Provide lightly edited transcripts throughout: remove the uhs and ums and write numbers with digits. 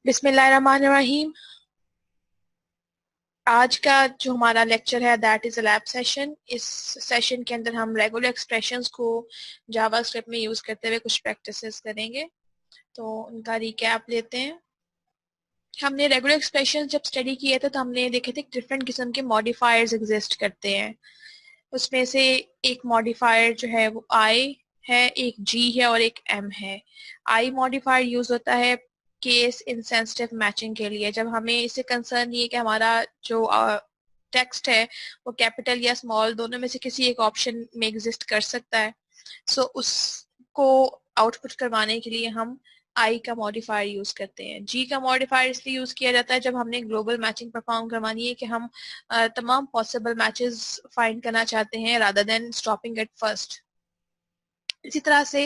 बिस्मिल्लाहिर्रहमानिर्रहीम। आज का जो हमारा लेक्चर है that is a lab session. इस सेशन के अंदर हम रेगुलर एक्सप्रेशंस को जावास्क्रिप्ट में यूज करते हुए कुछ प्रैक्टिसेस करेंगे। तो उनका रिकैप लेते हैं। हमने रेगुलर एक्सप्रेशंस जब स्टडी किए थे तो हमने देखे थे डिफरेंट किस्म के मॉडिफायर्स एग्जिस्ट करते हैं। उसमें से एक मॉडिफायर जो है वो आई है, एक जी है और एक एम है। आई मॉडिफायर यूज होता है केस इनसेंसिटिव मैचिंग के लिए, जब हमें इससे कंसर्न नहीं है कि हमारा जो टेक्स्ट है वो कैपिटल या स्मॉल दोनों में से किसी एक ऑप्शन में एग्जिस्ट कर सकता है। सो उसको आउटपुट करवाने के लिए हम आई का मॉडिफायर यूज करते हैं। जी का मॉडिफायर इसलिए यूज किया जाता है जब हमने ग्लोबल मैचिंग परफॉर्म करवानी है कि हम तमाम पॉसिबल मैचेस फाइंड करना चाहते हैं rather than stopping at first. इसी तरह से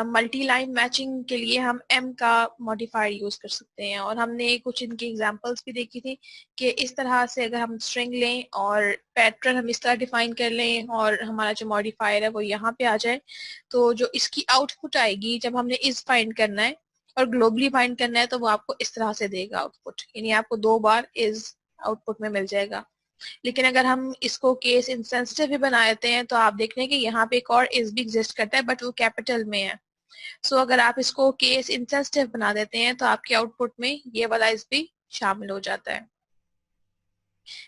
मल्टी लाइन मैचिंग के लिए हम एम का मॉडिफायर यूज कर सकते हैं, और हमने कुछ इनकी एग्जांपल्स भी देखी थी कि इस तरह से अगर हम स्ट्रिंग लें और पैटर्न हम इस तरह डिफाइन कर लें और हमारा जो मॉडिफायर है वो यहाँ पे आ जाए, तो जो इसकी आउटपुट आएगी जब हमने इस फाइंड करना है और ग्लोबली फाइंड करना है तो वो आपको इस तरह से देगा आउटपुट, यानी आपको 2 बार इस आउटपुट में मिल जाएगा। लेकिन अगर हम इसको केस इंसेंसिटिव भी बना देते हैं तो आप देख रहे हैं कि यहाँ पे एक और इस भी एग्जिस्ट करता है बट वो कैपिटल में है। सो अगर आप इसको केस इंसेंसिटिव बना देते हैं तो आपके आउटपुट में ये वाला इस भी शामिल हो जाता है।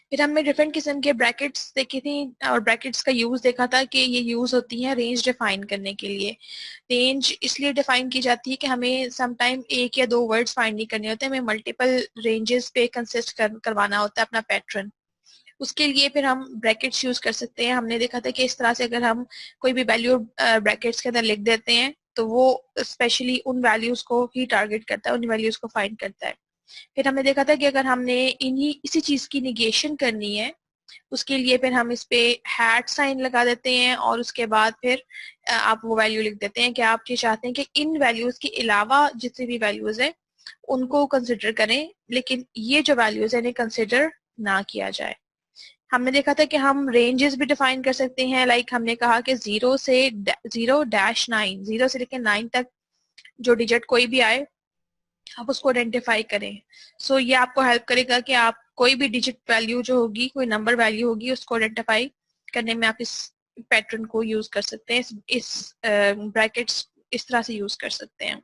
फिर हमने डिफरेंट किस्म के ब्रैकेट्स देखी थी और ब्रैकेट्स का यूज देखा था कि ये यूज होती है रेंज डिफाइन करने के लिए। रेंज इसलिए डिफाइन की जाती है कि हमें समटाइम एक या 2 वर्ड्स फाइंड नहीं करने होते, हमें मल्टीपल रेंजेस पे कंसिस्ट करवाना होता है अपना पैटर्न। उसके लिए फिर हम ब्रैकेट्स यूज कर सकते हैं। हमने देखा था कि इस तरह से अगर हम कोई भी वैल्यू ब्रैकेट्स के अंदर लिख देते हैं तो वो स्पेशली उन वैल्यूज को ही टारगेट करता है, उन वैल्यूज को फाइंड करता है। फिर हमने देखा था कि अगर हमने इन्हीं इसी चीज की निगेशन करनी है उसके लिए फिर हम इस पे हैट साइन लगा देते हैं और उसके बाद फिर आप वो वैल्यू लिख देते हैं कि आप ये चाहते हैं कि इन वैल्यूज के अलावा जितनी भी वैल्यूज है उनको कंसिडर करें, लेकिन ये जो वैल्यूज है इन्हें कंसिडर ना किया जाए। हमने देखा था कि हम रेंजेस भी डिफाइन कर सकते हैं। लाइक हमने कहा कि 0-9, 0 से लेकर 9 तक जो डिजिट कोई भी आए आप उसको आइडेंटिफाई करें। सो ये आपको हेल्प करेगा कि आप कोई भी डिजिट वैल्यू जो होगी, कोई नंबर वैल्यू होगी, उसको आइडेंटिफाई करने में आप इस पैटर्न को यूज कर सकते हैं। इस ब्रैकेट्स इस तरह से यूज कर सकते हैं।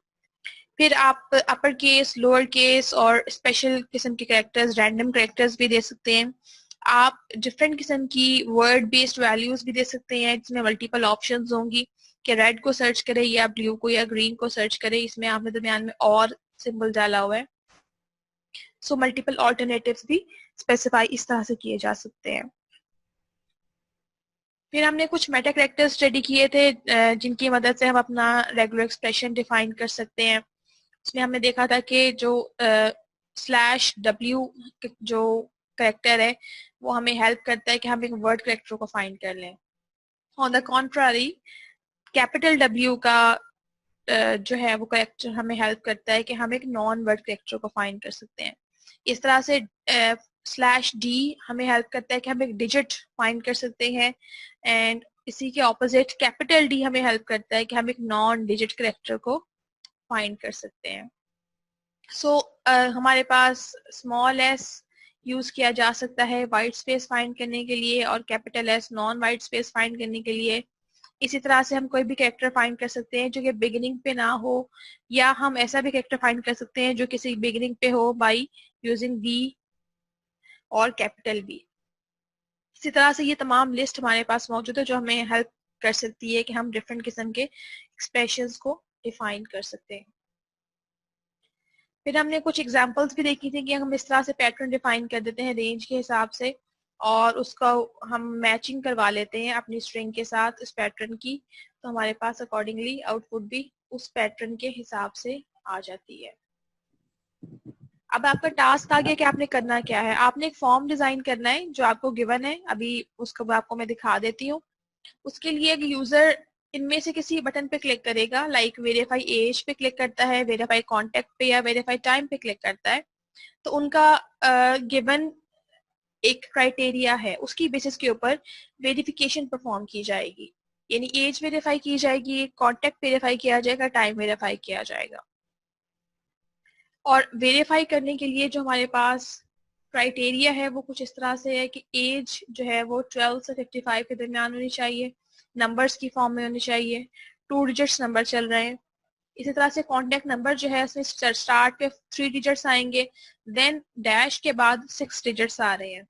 फिर आप अपर केस, लोअर केस और स्पेशल किस्म के कैरेक्टर्स, रैंडम कैरेक्टर्स भी दे सकते हैं। आप डिफरेंट किस्म की वर्ड बेस्ड वैल्यूज भी दे सकते हैं जिसमें मल्टीपल ऑप्शंस होंगी कि रेड को सर्च करें या ब्लू को या ग्रीन को सर्च करें। इसमें आपने दरमियान में और सिंबल डाला हुआ है। सो मल्टीपल ऑल्टरनेटिव्स भी स्पेसिफाई इस तरह से किए जा सकते हैं। फिर हमने कुछ मेटा कैरेक्टर्स स्टडी किए थे जिनकी मदद से हम अपना रेगुलर एक्सप्रेशन डिफाइन कर सकते हैं। उसमें हमने देखा था कि जो /W जो करेक्टर है वो हमें हेल्प करता है कि हम एक वर्ड करेक्टर को फाइंड कर लें। On the contrary capital W का जो है वो करेक्टर हमें हेल्प करता है कि हम एक नॉन वर्ड करेक्टर को फाइंड कर सकते हैं। इस तरह से /D हमें हेल्प करता है कि हम एक डिजिट फाइंड कर सकते हैं, एंड इसी के ऑपोजिट कैपिटल D हमें हेल्प करता है कि हम एक नॉन डिजिट करेक्टर को फाइंड कर सकते हैं। सो हमारे पास स्मॉल s यूज किया जा सकता है वाइट स्पेस फाइंड करने के लिए और capital S non white space find करने के लिए। इसी तरह से हम कोई भी कैरेक्टर फाइंड कर सकते हैं जो कि बिगिनिंग पे ना हो, या हम ऐसा भी कैरेक्टर फाइंड कर सकते हैं जो किसी बिगिनिंग पे हो बाय यूजिंग V और कैपिटल B। इसी तरह से ये तमाम लिस्ट हमारे पास मौजूद है जो हमें हेल्प कर सकती है कि हम डिफरेंट किस्म के एक्सप्रेशंस को डिफाइन कर सकते हैं। फिर हमने कुछ एग्जांपल्स भी देखी थी कि हम इस तरह से पैटर्न डिफाइन कर देते हैं रेंज के हिसाब से और उसका हम मैचिंग करवा लेते हैं अपनी स्ट्रिंग के साथ इस पैटर्न की, तो हमारे पास अकॉर्डिंगली आउटपुट भी उस पैटर्न के हिसाब से आ जाती है। अब आपका टास्क आ गया कि आपने करना क्या है। आपने एक फॉर्म डिजाइन करना है जो आपको गिवन है, अभी उसको आपको मैं दिखा देती हूँ। उसके लिए एक यूजर इनमें से किसी बटन पे क्लिक करेगा, लाइक वेरीफाई एज पे क्लिक करता है, वेरीफाई कॉन्टेक्ट पे या वेरीफाई टाइम पे क्लिक करता है, तो उनका गिवन एक क्राइटेरिया है, उसकी बेसिस के ऊपर वेरिफिकेशन परफॉर्म की जाएगी। यानी एज वेरीफाई की जाएगी, कॉन्टेक्ट वेरीफाई किया जाएगा, टाइम वेरीफाई किया जाएगा। और वेरीफाई करने के लिए जो हमारे पास क्राइटेरिया है वो कुछ इस तरह से है कि एज जो है वो 12 से 55 के दरमियान होनी चाहिए, नंबर्स की फॉर्म में होनी चाहिए, 2 डिजिट्स नंबर चल रहे हैं। इसी तरह से कॉन्टेक्ट नंबर जो है उसमें स्टार्ट पे 3 डिजिट्स आएंगे, देन डैश के बाद 6 डिजिट्स आ रहे हैं।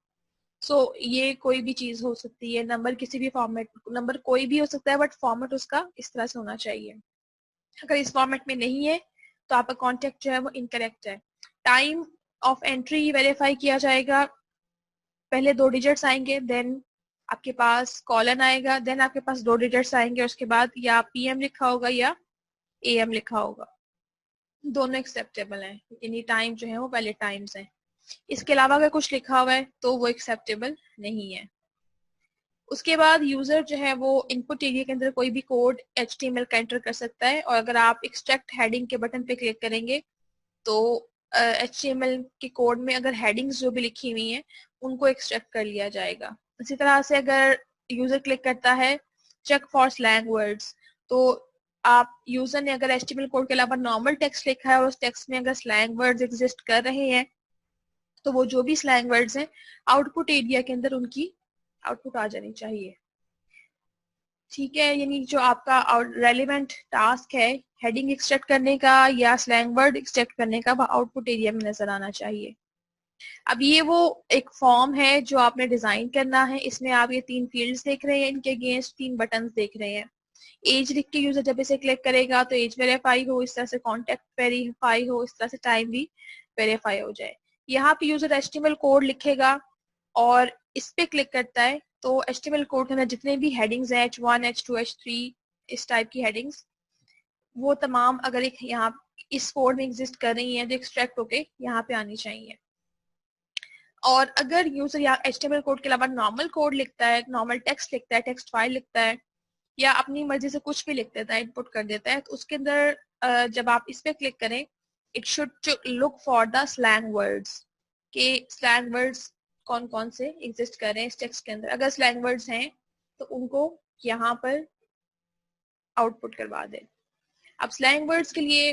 ये कोई भी चीज हो सकती है, नंबर किसी भी फॉर्मेट, नंबर कोई भी हो सकता है बट फॉर्मेट उसका इस तरह से होना चाहिए। अगर इस फॉर्मेट में नहीं है तो आपका कॉन्टेक्ट जो है वो इनकरेक्ट है। टाइम ऑफ एंट्री वेरीफाई किया जाएगा, पहले 2 डिजिट्स आएंगे, देन आपके पास कॉलन आएगा, देन आपके पास 2 डिजिट्स आएंगे, उसके बाद या पीएम लिखा होगा या एएम लिखा होगा। दोनों एक्सेप्टेबल हैं, यानी टाइम जो है वो वैलिड टाइम्स हैं। इसके अलावा अगर कुछ लिखा हुआ है तो वो एक्सेप्टेबल नहीं है। उसके बाद यूजर जो है वो इनपुट एरिया के अंदर कोई भी कोड HTML का एंटर कर सकता है, और अगर आप एक्सट्रैक्ट हेडिंग के बटन पे क्लिक करेंगे तो HTML के कोड में अगर हेडिंग्स जो भी लिखी हुई हैं उनको एक्सट्रैक्ट कर लिया जाएगा। इसी तरह से अगर यूजर क्लिक करता है चेक फॉर स्लैंग वर्ड्स, तो आप यूजर ने अगर HTML कोड के अलावा नॉर्मल टेक्स्ट लिखा है और उस टेक्स्ट में अगर स्लैंग वर्ड्स एग्जिस्ट कर रहे हैं तो वो जो भी स्लैंग वर्ड्स हैं आउटपुट एरिया के अंदर उनकी आउटपुट आ जानी चाहिए। ठीक है, यानी जो आपका रेलिवेंट टास्क है हेडिंग एक्सट्रैक्ट करने का या स्लैंग वर्ड एक्सट्रैक्ट करने का, वह आउटपुट एरिया में नजर आना चाहिए। अब ये वो एक फॉर्म है जो आपने डिजाइन करना है। इसमें आप ये 3 फील्ड्स देख रहे हैं, इनके अगेंस्ट 3 बटन्स देख रहे हैं। एज लिख के यूजर जब इसे क्लिक करेगा तो एज वेरीफाई हो, इस तरह से कॉन्टेक्ट वेरीफाई हो, इस तरह से टाइम भी वेरीफाई हो जाए। यहाँ पे यूजर HTML कोड लिखेगा और इस पे क्लिक करता है तो HTML कोड के अंदर जितने भी हेडिंग्स हैं H1, H2, H3 इस टाइप की हेडिंग्स, वो तमाम अगर एक यहाँ इस कोड में एग्जिस्ट कर रही हैं तो एक्सट्रैक्ट होके यहाँ पे आनी चाहिए। और अगर यूजर यहाँ HTML कोड के अलावा नॉर्मल कोड लिखता है, नॉर्मल टेक्स्ट लिखता है, टेक्स्ट फाइल लिखता है या अपनी मर्जी से कुछ भी लिख देता है, इनपुट कर देता है, तो उसके अंदर जब आप इस पे क्लिक करें it should look for the slang words के स्लैंग वर्ड्स कौन कौन से एग्जिस्ट कर रहे हैं इस टेक्स्ट के अंदर। अगर स्लैंग वर्ड्स हैं तो उनको यहाँ पर आउटपुट करवा दें। अब स्लैंग वर्ड्स के लिए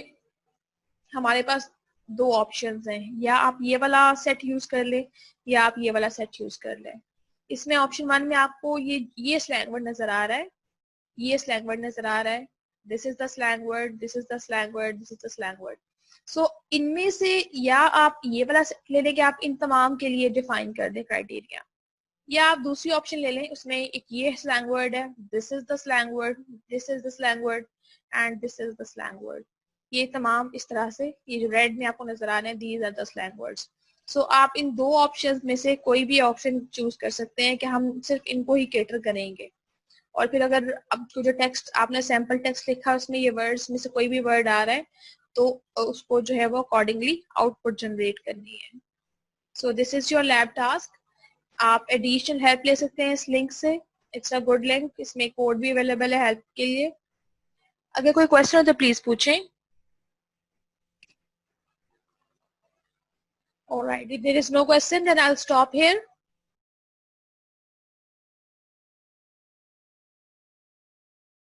हमारे पास 2 ऑप्शंस हैं, या आप ये वाला सेट यूज कर ले या आप ये वाला सेट यूज कर लें। इसमें ऑप्शन 1 में आपको ये स्लैंग वर्ड नजर आ रहा है, ये स्लैंग वर्ड नजर आ रहा है, this is the slang word, this is the slang word, this is the slang word. So इनमें से या आप ये वाला ले लें कि आप इन तमाम के लिए डिफाइन कर दें क्राइटेरिया, या आप दूसरी ऑप्शन ले लें, उसमें एक ये स्लैंग वर्ड है, this is the slang word, this is the slang word and this is the slang word. ये तमाम इस तरह से, ये जो रेड में आपको नजर आ रहे हैं, these are the slang words. So आप इन 2 ऑप्शंस में से कोई भी ऑप्शन चूज कर सकते हैं कि हम सिर्फ इनको ही कैटर करेंगे। और फिर अगर अब जो टेक्स्ट आपने सैंपल टेक्स्ट लिखा है उसमें ये वर्ड्स में से कोई भी वर्ड आ रहा है तो उसको जो है वो अकॉर्डिंगली आउटपुट जनरेट करनी है। So this is your lab task. आप एडिशनल हेल्प ले सकते हैं इस लिंक से, इट्स अ गुड लिंक, इसमें कोड भी अवेलेबल है हेल्प के लिए। अगर कोई क्वेश्चन हो तो प्लीज पूछें। Alright, if there is no question then I'll stop here.